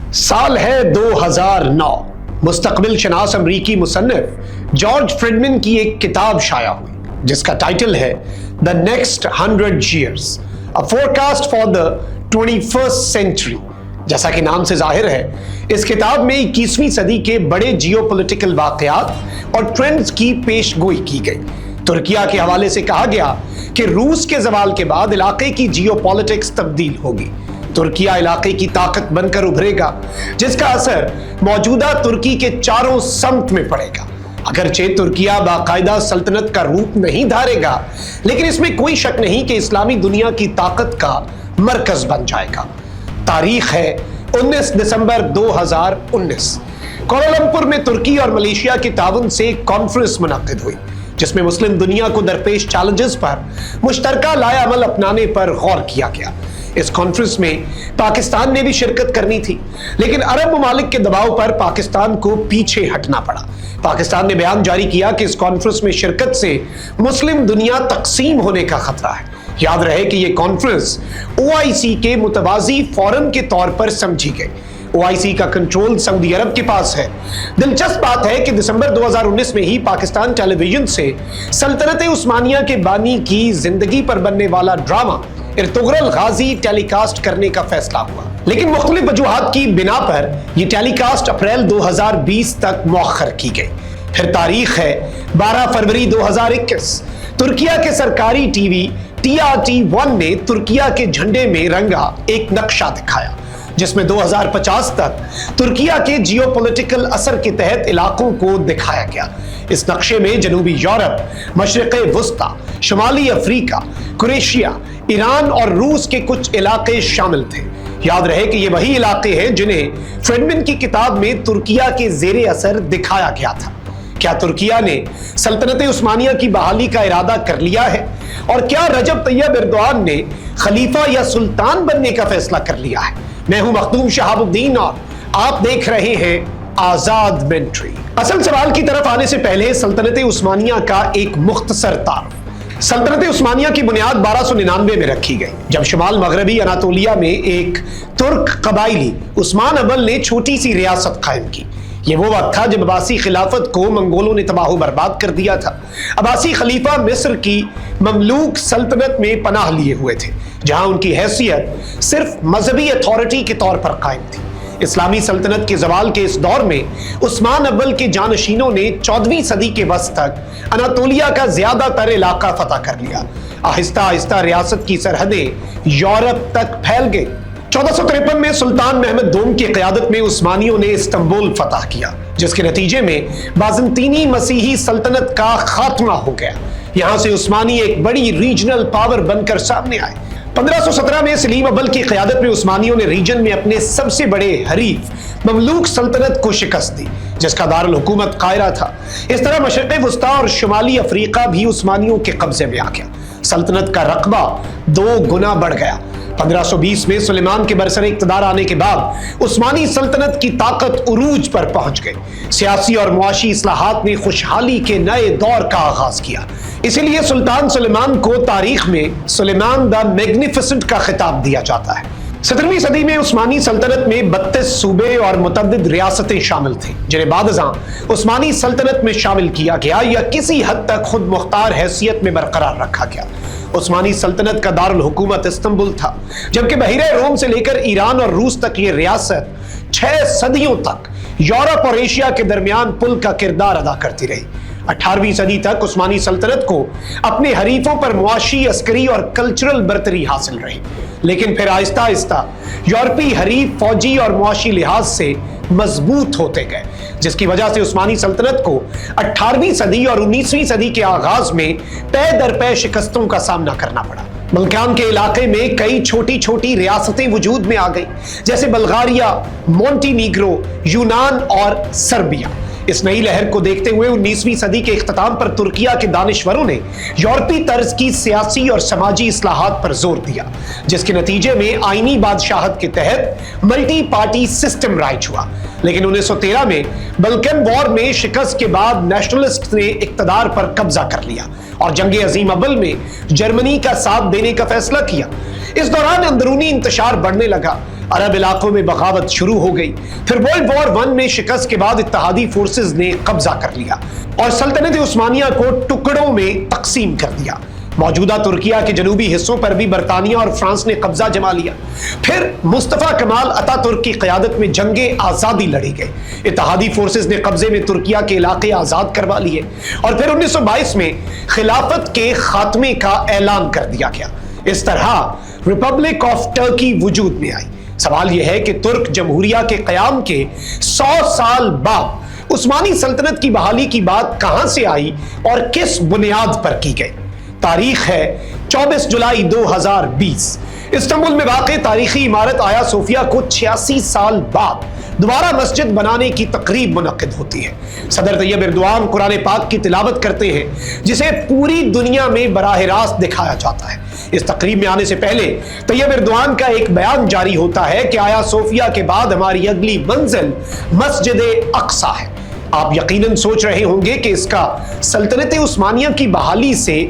साल है 2009। मुस्तकबिल शनास अमरीकी मुसन्निफ जॉर्ज फ्रिडमैन की एक किताब शाया हुई जिसका टाइटल है the next 100 years, a forecast for the 21st century। जैसा कि नाम से जाहिर है, इस किताब में 21वीं सदी के बड़े जियोपॉलिटिकल वाकयात और ट्रेंड्स की पेशगोई की गई। तुर्किया के हवाले से कहा गया कि रूस के जवाल के बाद इलाके की जियोपॉलिटिक्स तब्दील होगी। तुर्किया इलाके की ताकत बनकर उभरेगा जिसका असर मौजूदा तुर्की के चारों सम्त में पड़ेगा। अगरचे तुर्किया बाकायदा सल्तनत का रूप नहीं धारेगा, लेकिन इसमें कोई शक नहीं कि इस्लामी दुनिया की ताकत का मरकज बन जाएगा। तारीख है 19 दिसंबर 2019। कोलालमपुर में तुर्की और मलेशिया के ताउन से एक कॉन्फ्रेंस मुनक्किद हुई जिसमें मुस्लिम दुनिया को दरपेश चैलेंजेस पर मुश्तरका लाए अमल अपनाने पर गौर किया गया। इस कॉन्फ्रेंस में पाकिस्तान ने भी शिरकत करनी थी, लेकिन अरब ममालिक के दबाव पर पाकिस्तान को पीछे हटना पड़ा। पाकिस्तान ने बयान जारी किया कि इस कॉन्फ्रेंस में शिरकत से मुस्लिम दुनिया तकसीम होने का खतरा है। याद रहे कि यह कॉन्फ्रेंस ओआईसी के मुतवाजी फोरम के तौर पर समझी गई। ओआईसी का कंट्रोल सऊदी अरब के पास है। दिलचस्प बात है कि दिसंबर 2019 में ही पाकिस्तान टेलीविजन से सल्तनत उस्मानिया के बानी की जिंदगी पर बनने वाला ड्रामा इर्तुगरल गाजी टेलीकास्ट करने का फैसला हुआ, लेकिन मुख्तलिफ वजूहात की बिना पर यह टेलीकास्ट अप्रैल 2020 तक मौखर की गई। फिर तारीख है 12 फरवरी 2021। तुर्किया के सरकारी टीवी TRT1 ने तुर्किया के झंडे में रंगा एक नक्शा दिखाया जिसमें 2050 तक तुर्किया के जियोपॉलिटिकल असर के तहत इलाकों को दिखाया गया। इस नक्शे में जनूबी यूरोप, मशरिक़े वुस्ता, शुमाली अफ्रीका, क्रोएशिया, ईरान और रूस के कुछ इलाके शामिल थे। याद रहे कि ये वही इलाके हैं जिन्हें फ्रिडमैन की किताब में तुर्किया के ज़ेरे असर दिखाया गया था। क्या तुर्किया ने सल्तनत उस्मानिया की बहाली का इरादा कर लिया है? और क्या रजब तैयब एर्दोआन ने खलीफा या सुल्तान बनने का फैसला कर लिया है? मैं हूं मखदूम शहाबुद्दीन और आप देख रहे हैं आजाद मेंट्री। असल सवाल की तरफ आने से पहले सल्तनत उस्मानिया का एक मुख्तसर तारुफ। सल्तनत उस्मानिया की बुनियाद 1299 में रखी गई जब शुमाल मगरबी अनातोलिया में एक तुर्क कबाइली उस्मान अव्वल ने छोटी सी रियासत कायम की। ये वो वक्त था जब अब्बासी खिलाफत को मंगोलों ने तबाह बर्बाद कर दिया था। अब्बासी खलीफा मिस्र की ममलूक सल्तनत में पनाह लिए हुए थे, जहां उनकी हैसियत सिर्फ मजहबी अथॉरिटी के तौर पर कायम थी। इस्लामी सल्तनत के जवाल के इस दौर में उस्मान अव्वल के जानशीनों ने 14वीं सदी के वस्त तक अनातोलिया का ज्यादातर इलाका फतह कर लिया। आहिस्ता आहिस्ता रियासत की सरहदें यूरोप तक फैल गई। 1453 में सुल्तान महमद दोम की क़यादत में उस्मानियों ने इस्तांबुल फतह किया, जिसके नतीजे में बाज़ंतीनी मसीही सल्तनत का खात्मा हो गया। यहां से उस्मानी एक बड़ी रीजनल पावर बनकर सामने आए। 1517 में सलीम अव्वल की क़यादत में उस्मानियों ने रीजन में अपने सबसे बड़े हरीफ ममलूक सल्तनत को शिकस्त दी, जिसका दारुल हुकूमत कायरा था। इस तरह मशरिक़े वुस्ता और शुमाली अफ्रीका भी उस्मानियों के कब्जे में आ गया। सल्तनत का रकबा 2 गुना बढ़ गया। 1520 में सुलेमान के बरसरे इक़्तिदार आने के बाद उस्मानी सल्तनत की ताकत उरूज पर पहुंच गई। सियासी और मुआशी इस्लाहात ने खुशहाली के नए दौर का आगाज किया। इसीलिए सुल्तान सुलेमान को तारीख में सुलेमान द मैग्निफिसेंट का खिताब दिया जाता है। 17वीं सदी में उस्मानी सल्तनत में 32 सूबे और मुतअद्दिद रियासतें शामिल थीं, जिन्हें बादशाह उस्मानी सल्तनत में शामिल किया गया या किसी हद तक खुद मुख्तार हैसियत में बरकरार रखा गया। उस्मानी सल्तनत का दारुल हुकूमत इस्तांबुल था, जबकि बहिरे रोम से लेकर ईरान और रूस तक ये रियासत 6 सदियों तक यूरोप और एशिया के दरमियान पुल का किरदार अदा करती रही। 18वीं सदी तक उस्मानी सल्तनत को अपने हरीफों पर मुआशी, अस्करी और कल्चरल बरतरी हासिल रही, लेकिन फिर आहिस्ता आहिस्ता यूरोपी हरीफ फौजी और मुआशी लिहाज से मजबूत होते गए, जिसकी वजह से उस्मानी सल्तनत को 18वीं सदी और 19वीं सदी के आगाज में पै दर पै शिकस्तों का सामना करना पड़ा। बल्कान के इलाके में कई छोटी छोटी रियासतें वजूद में आ गई, जैसे बल्गारिया, मोंटीनीग्रो, यूनान और सर्बिया। इस नई लहर को देखते हुए 19वीं सदी के इख्तिताम पर तुर्किया के दानिश्वरों ने यूरोपी तर्ज की सियासी और समाजी इस्लाहात पर जोर दिया, जिसके नतीजे में आईनी बादशाहत के तहत मल्टी पार्टी सिस्टम राइज हुआ। लेकिन 1913 में बल्कन वॉर में शिकस्त के बाद नेशनलिस्ट ने इक्तदार पर कब्जा कर लिया और जंग अजीम अव्वल में जर्मनी का साथ देने का फैसला किया। इस दौरान अंदरूनी इंतशार बढ़ने लगा। अरब इलाकों में बगावत शुरू हो गई। फिर वर्ल्ड वॉर 1 में शिकस्त के बाद इत्तेहादी फोर्सेस ने कब्जा कर लिया और सल्तनत उस्मानिया को टुकड़ों में तकसीम कर दिया। मौजूदा तुर्किया के जनूबी हिस्सों पर भी बरतानिया और फ्रांस ने कब्जा जमा लिया। फिर मुस्तफा कमाल अतातुर्क की क़यादत में जंगे आज़ादी लड़ी गई। इत्तेहादी फोर्सेस ने कब्जे में तुर्किया के इलाके आज़ाद करवा लिए और फिर 1922 में खिलाफत के खात्मे का ऐलान कर दिया गया। इस तरह रिपब्लिक ऑफ टर्की वजूद में आई। सवाल यह है कि तुर्क जमहूरिया के क़याम के 100 साल बाद उस्मानी सल्तनत की बहाली की बात कहां से आई और किस बुनियाद पर की गई। तारीख है 24 जुलाई 2020। इस्तांबुल में वाक़े तारीखी इमारत आया सोफिया को 86 साल बाद दोबारा मस्जिद बनाने की तकरीब मुनक्किद होती है। सदर तैयब एर्दोआन कुरान पाक की तिलावत करते हैं, जिसे पूरी दुनिया में बराह रास्त दिखाया जाता है। इस तकरीब में आने से पहले तैयब एर्दोआन का एक बयान जारी होता है कि आया सोफिया के बाद हमारी अगली मंजिल मस्जिद अक्सा है। आप यकीनन सोच रहे होंगे कि इसका सल्तनत उस्मानिया की बहाली से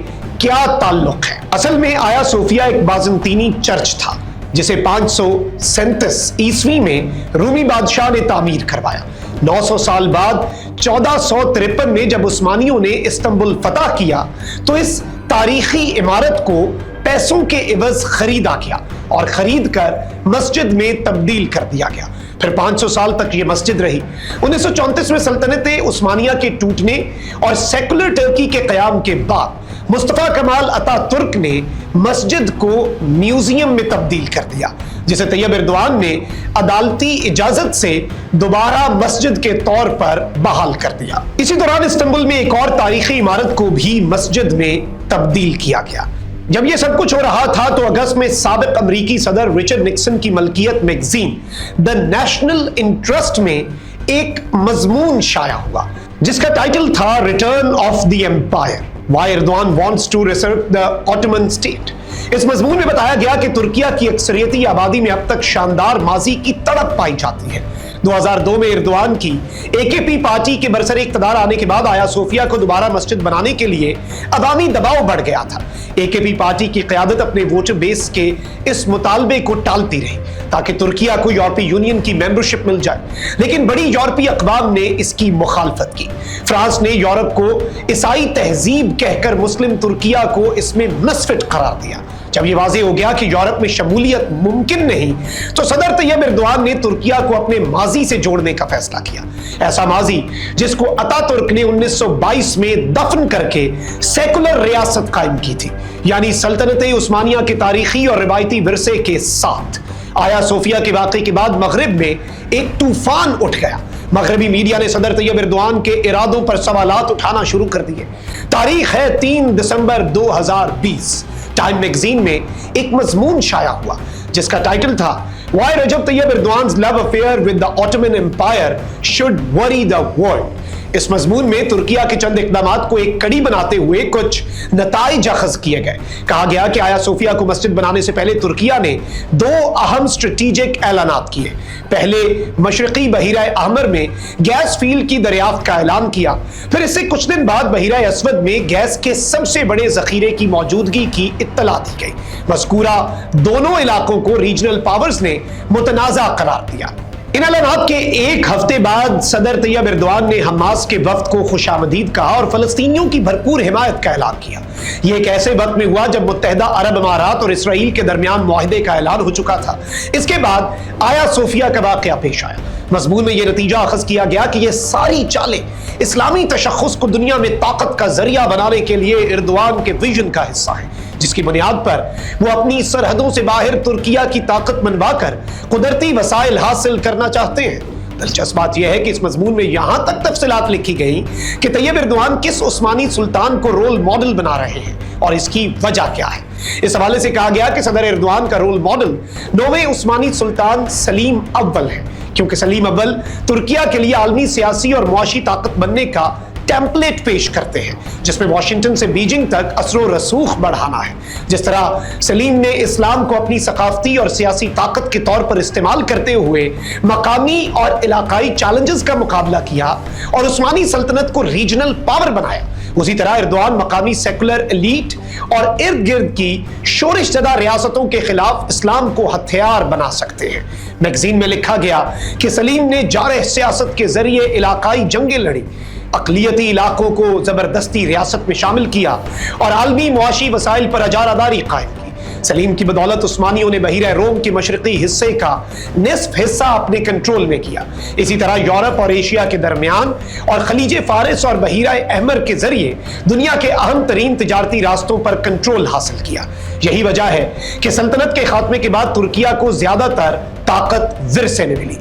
क्या ताल्लुक है। असल में आया सोफिया एक बाज़ंतीनी चर्च था जिसे 537 ईस्वी में रूमी बादशाह ने तामीर करवाया। 900 साल बाद 1453 में जब उस्मानियों ने इस्तांबुल फतह किया तो इस तारीखी इमारत को पैसों के इवज खरीदा गया और खरीद कर मस्जिद में तब्दील कर दिया गया। फिर 500 साल तक ये मस्जिद रही। 1934 में सल्तनत उस्मानिया के टूटने और सेकुलर टर्की के क़याम के बाद मुस्तफा कमाल अतातुर्क ने मस्जिद को म्यूजियम में तब्दील कर दिया, जिसे तैयब एर्दोआन ने अदालती इजाजत से दोबारा मस्जिद के तौर पर बहाल कर दिया। इसी दौरान इस्तांबुल में एक और तारीखी इमारत को भी मस्जिद में तब्दील किया गया। जब यह सब कुछ हो रहा था तो अगस्त में साबिक अमरीकी सदर रिचर्ड निक्सन की मलकियत मैगजीन द नेशनल इंटरेस्ट में एक मजमून शाया हुआ जिसका टाइटल था return of the empire, why Erdogan wants to resurrect the Ottoman state. इस मजमून में बताया गया कि तुर्किया की अक्सरियती आबादी में अब तक शानदार माजी की तड़प पाई जाती है। 2002 में एर्दोआन की AKP पार्टी के बरसर इक़्तिदार आने के बाद आया सोफिया को दोबारा मस्जिद बनाने के लिए अवामी दबाव बढ़ गया था। AKP पार्टी की क़यादत अपने वोटर बेस के इस मुतालबे को टालती रही ताकि तुर्किया को यूरोपीय यूनियन की मेंबरशिप मिल जाए, लेकिन बड़ी यूरोपीय अक़वाम ने इसकी मुखालफत की। फ्रांस ने यूरोप को ईसाई तहजीब कहकर मुस्लिम तुर्किया को इसमें मुस्फिट करार दिया। जब यह वाज़ेह हो गया कि यूरोप में शमूलियत मुमकिन नहीं तो सदर तैयब एर्दोआन ने तुर्किया को अपने माजी से जोड़ने का फैसला किया। ऐसा माजी जिसको अतातुर्क ने 1922 में दफन करके सेकुलर रियासत कायम की थी, यानी सल्तनत उस्मानिया के तारीखी और रिवायती विरसे के साथ। आया सोफिया के वाक़े के बाद मगरिब में एक तूफान उठ गया। मगरबी मीडिया ने सदर तैयब एर्दोआन के इरादों पर सवालात उठाना शुरू कर दिए। तारीख है 3 दिसंबर 2020। टाइम मैगजीन में एक मजमून शाया हुआ जिसका टाइटल था Why Recep Tayyip Erdogan's love affair with the Ottoman Empire should worry the world। इस मजमून में तुर्किया के चंद इक़दामात को एक कड़ी बनाते हुए कुछ नताइज अखज़ किए गए। कहा गया कि आया सोफिया को मस्जिद बनाने से पहले तुर्किया ने 2 अहम स्ट्रेटेजिक ऐलानात किए। पहले मशरक़ी बहीरा अहमर में गैस फील्ड की दरियाफ्त का ऐलान किया। फिर इससे कुछ दिन बाद बहीरा अस्वद में गैस के सबसे बड़े ज़ख़ीरे की मौजूदगी की इत्तला दी गई। मज़कूरा दोनों इलाकों को रीजनल पावर्स ने मुतनाज़ा करार दिया। इन ऐलानात के एक हफ्ते बाद सदर तैयब एर्दोआन ने हमास के वफ्द को खुशामदीद कहा और फलस्तीनियों की भरपूर हिमायत का ऐलान किया। यह एक ऐसे वक्त में हुआ जब मुत्तहिदा अरब अमारात और इसराइल के दरमियान मुआहदे का ऐलान हो चुका था। इसके बाद आया सोफिया का वाक़या पेश आया। मजमून में यह नतीजा अखज़ किया गया कि यह सारी चालें इस्लामी तशख़्ख़ुस को दुनिया में ताकत का जरिया बनाने के लिए एर्दोआन के विजन का हिस्सा है, जिसकी बुनियाद पर वो अपनी सरहदों से बाहर तुर्किया की ताकत मनवाकर कुदरती वसाइल हासिल करना चाहते हैं। दिलचस्प बात यह है कि इस मजमून में यहां तक तफसीलात लिखी गई कि तैयब एर्दोआन किस उस्मानी सुल्तान को रोल मॉडल बना रहे हैं और इसकी वजह क्या है। इस हवाले से कहा गया कि सदर एर्दोआन का रोल मॉडल 9वें उस्मानी सुल्तान सलीम अव्वल है, क्योंकि सलीम अव्वल तुर्किया के लिए आलमी सियासी और मुआशी ताकत बनने का टेम्पलेट पेश करते हैं, जिसमें वाशिंगटन से बीजिंग तक असरो रसूख बढ़ाना है। जिस तरह सलीम ने इस्लाम को अपनी सकाफती और सियासी ताकत के तौर पर इस्तेमाल करते हुए मकामी और इलाकाई चैलेंजेस का मुकाबला किया और उस्मानी सल्तनत को रीजनल पावर बनाया, उसी तरह एर्दोआन मकामी सेकुलर एलीट और इर्द गिर्द की शोरिश ज़दा रियासतों के खिलाफ इस्लाम को हथियार बना सकते हैं। मैगजीन में लिखा गया कि सलीम ने जारह सियासत के जरिए इलाकाई जंगें लड़ी, अक़लियती इलाकों को ज़बरदस्ती रियासत में शामिल किया और आलमी मुआशी वसाइल पर अजारादारी कायम की। सलीम की बदौलत उस्मानियों ने बहीरा रोम के मशरक़ी हिस्से का निस्फ हिस्सा अपने कंट्रोल में किया। इसी तरह यूरोप और एशिया के दरमियान और खलीज फारिस और बहीरा अहमर के जरिए दुनिया के अहम तरीन तिजारती रास्तों पर कंट्रोल हासिल किया। यही वजह है कि सल्तनत के खात्मे के बाद तुर्किया को ज्यादातर ताकत विरसे ने मिली।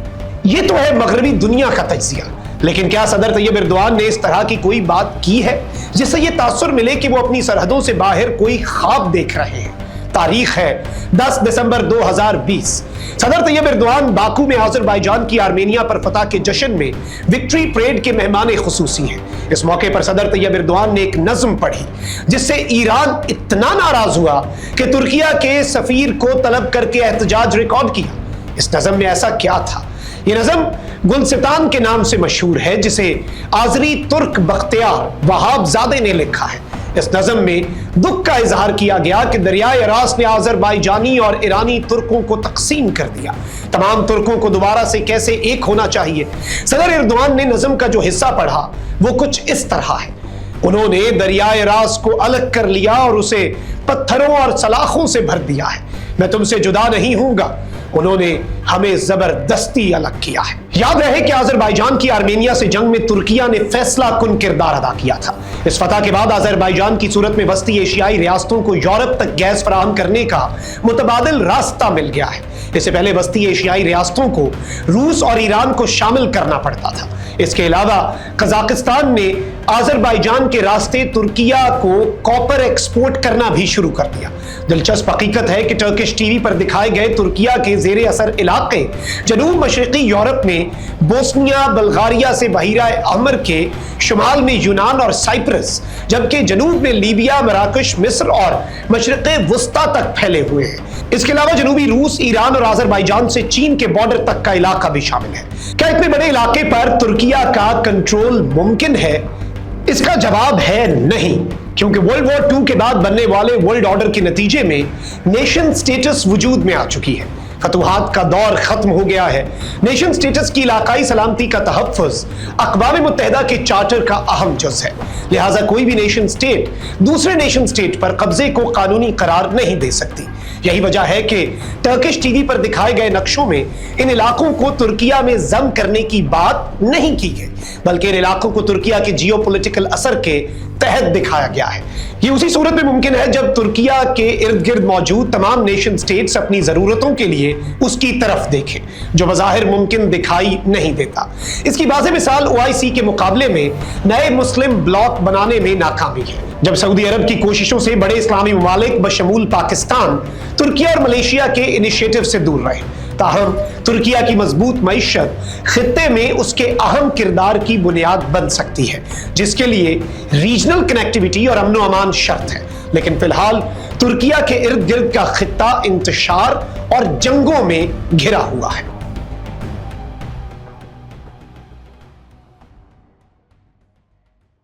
ये तो है मगरबी दुनिया का तज्जिया, लेकिन क्या सदर तैयब एर्दोआन ने इस तरह की कोई बात की है जिससे ये तासुर मिले कि वो अपनी सरहदों से बाहर कोई ख्वाब देख रहे हैं? तारीख है 10 दिसंबर 2020। सदर तैयब एर्दोआन बाकू में आज़रबाईजान की आर्मेनिया पर फतह के जश्न में विक्ट्री परेड के मेहमान खुसूसी हैं। इस मौके पर सदर तैयब एर्दोआन ने एक नज़्म पढ़ी जिससे ईरान इतना नाराज हुआ कि तुर्किया के सफीर को तलब करके एहतजाज रिकॉर्ड किया। इस नज़्म में ऐसा क्या था? ये नज़्म गुलसितान के नाम से मशहूर है, जिसे आज़री तुर्क बख्तियार वहाबजादे ने लिखा है। इस नज़्म में दुख का इजहार किया गया कि दरियाए अरास ने आज़रबाईजानी और ईरानी तुर्कों को तकसीम कर दिया। तमाम तुर्कों को दोबारा से कैसे एक होना चाहिए। सदर एर्दोआन ने नज़्म का जो हिस्सा पढ़ा वो कुछ इस तरह है। उन्होंने दरियाए अरास को अलग कर लिया और उसे पत्थरों और सलाखों से भर दिया है। मैं तुमसे जुदा नहीं हूंगा, उन्होंने हमें जबरदस्ती अलग किया है। याद रहे कि आज़रबाईजान की आर्मेनिया से जंग में तुर्किया ने फैसला कुन किरदार अदा किया था। इस फतह के बाद आज़रबाईजान की सूरत में वस्ती एशियाई रियासतों को यूरोप तक गैस फराहम करने का मुतबादिल रास्ता मिल गया है। इससे पहले वस्ती एशियाई रियासतों को रूस और ईरान को शामिल करना पड़ता था। इसके अलावा कजाकिस्तान ने आज़रबाईजान के रास्ते तुर्किया को कॉपर एक्सपोर्ट करना भी शुरू कर दिया। दिलचस्प हकीकत है कि टर्किश टीवी पर दिखाए गए तुर्किया के ज़ेरे असर इलाके जनूब मशरक़ी यूरोप में बोस्निया बल्गारिया से बहीरा अहमर के शुमाल में यूनान और साइप्रस, जबकि जनूब में लीबिया, मराकश, मिस्र और मशरक़े वुस्ता तक फैले हुए हैं। इसके अलावा जनूबी रूस, ईरान और आज़रबाईजान से चीन के बॉर्डर तक का इलाका भी शामिल है। क्या इतने बड़े इलाके पर तुर्किया का कंट्रोल मुमकिन है? इसका जवाब है नहीं, क्योंकि वर्ल्ड वॉर 2 के बाद बनने वाले वर्ल्ड ऑर्डर के नतीजे में नेशन स्टेटस वजूद में आ चुकी है। फतूहात का दौर खत्म हो गया है। नेशन स्टेटस की इलाकाई सलामती का तहफ़्फ़ुज़ अक़वाम मुत्तहिदा के चार्टर का अहम जुज़ है। लिहाजा कोई भी नेशन स्टेट दूसरे नेशन स्टेट पर कब्जे को कानूनी करार नहीं दे सकती। यही वजह है कि टर्किश टीवी पर दिखाए गए नक्शों में इन इलाकों को तुर्किया में ज़म करने की बात नहीं की गई, बल्कि इन इलाकों को तुर्किया के जियोपॉलिटिकल असर के तहत दिखाया गया है। ये उसी सूरत में मुमकिन है जब तुर्किया के इर्द गिर्द मौजूद तमाम नेशन स्टेट्स अपनी जरूरतों के लिए उसकी तरफ देखें, जो बज़ाहिर मुमकिन दिखाई नहीं देता। इसकी वाज़ेह मिसाल OIC के मुकाबले में नए मुस्लिम ब्लॉक बनाने में नाकामी है। जब सऊदी अरब की कोशिशों से बड़े इस्लामी ममालिक बशमूल पाकिस्तान तुर्किया और मलेशिया के इनिशिएटिव से दूर रहे, ताहम तुर्किया की मजबूत मईशत खित्ते में उसके अहम किरदार की बुनियाद बन सकती है, जिसके लिए रीजनल कनेक्टिविटी और अमन अमान शर्त है। लेकिन फिलहाल तुर्किया के इर्द गिर्द का खित्ता इंतशार और जंगों में घिरा हुआ है।